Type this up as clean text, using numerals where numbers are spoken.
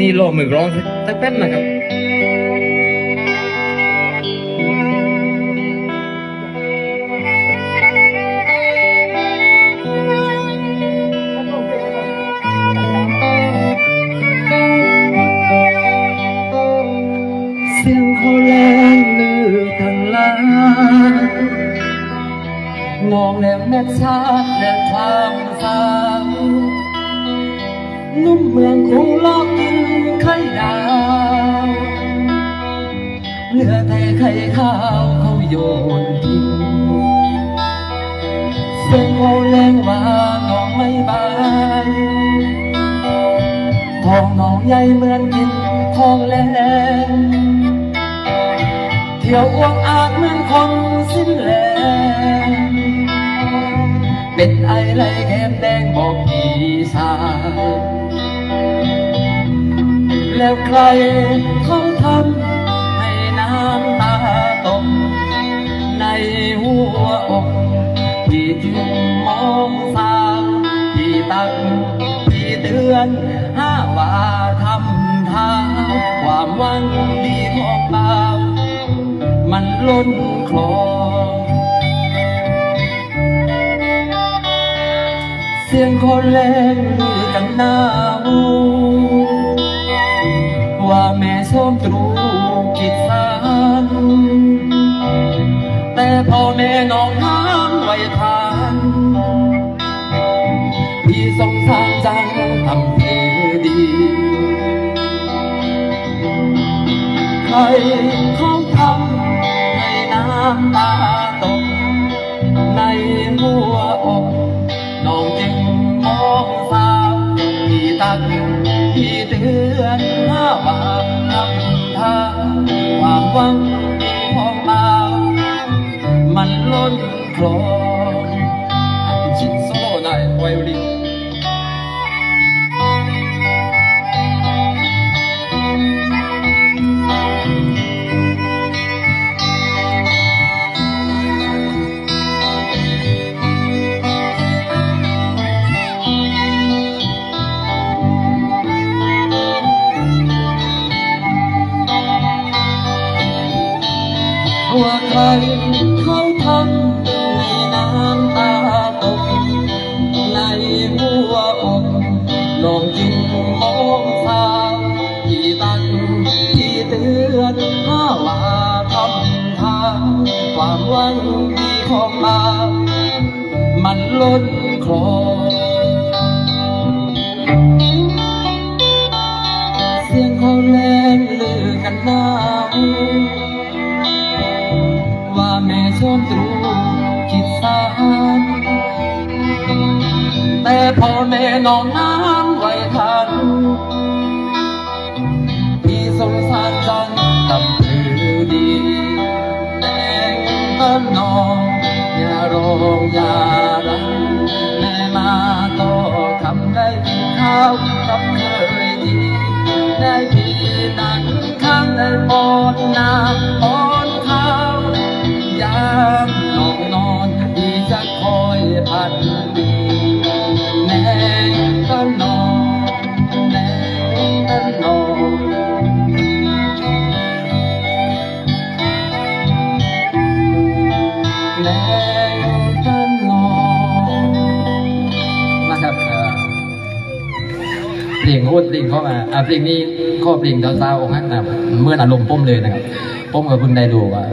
นี้รอมือร้องสักแป๊บนะครับเสียงเขาแลงลือทางลาน้องแนวแม่ชาและความสาวนุ่มเมืองคงลอกกินไข่ดาวเหลือแต่ไข่ข้าวเขาโยนทิ้งเสียงเขาแรงว่าน้องไม่บายทองน้องใหญ่เหมือนกินทองแรงเที่ยวอ้วงอาจเหมือนคนสิ้นแรงเป็นไอไรแก้มแดงบอกพี่ชายแล้วใครเขาทำให้น้ำตาตกในหัวอกที่จึงมองสาวที่ตักที่เตือนห้าว่าทำทางความหวังดีของเรามันล้นคลองเสียงคนแรงกันหน้าหูว่าแม่ส้มตรูกิดสานแต่พ่อแม่น้องน้ำไว้ทานพี่สงสารจังทำเธอดีใครเขาทำให้น้ำตาตกในหัวอกน้องจึงมองสาวที่ตักที่เตือนห้าว่าทำทางความหวังดีของเรามันล้นคลองชิดโซโล่ได้ไวโอลินว่าใครเขาทำให้น้ำตาตกในหัวอกน้องจึงมองสาวที่ตักที่เตือนห้าว่าทำทางความหวังดีของเรามันล้นคลองเสียงเขาแลงลือกันหน้าหูว่าแม่ชมตรูคิดสานแต่พ่อแม่น้องน้ำไว้ทันพี่สงสารจังกับเธอดีแต่ก็น้องอย่าร้องอย่ารังแม่มาต่อคำได้กินข้าวกับเคยดีได้พี่นั่งข้างได้ป้อนน้ำป้อนข้าวยามน้องนอนพี่จะคอยพันดีแน่ก็นอนแน่ก็นอนแน่ก็นอนนะครับเพลงพูดเพลงเข้ามาเพลงนี้ข้อเพลงเจ้าสาวองค์นั้นนะเมื่ออารมณ์ป้มเลยนะครับป้มกับคุณได้ดูว่า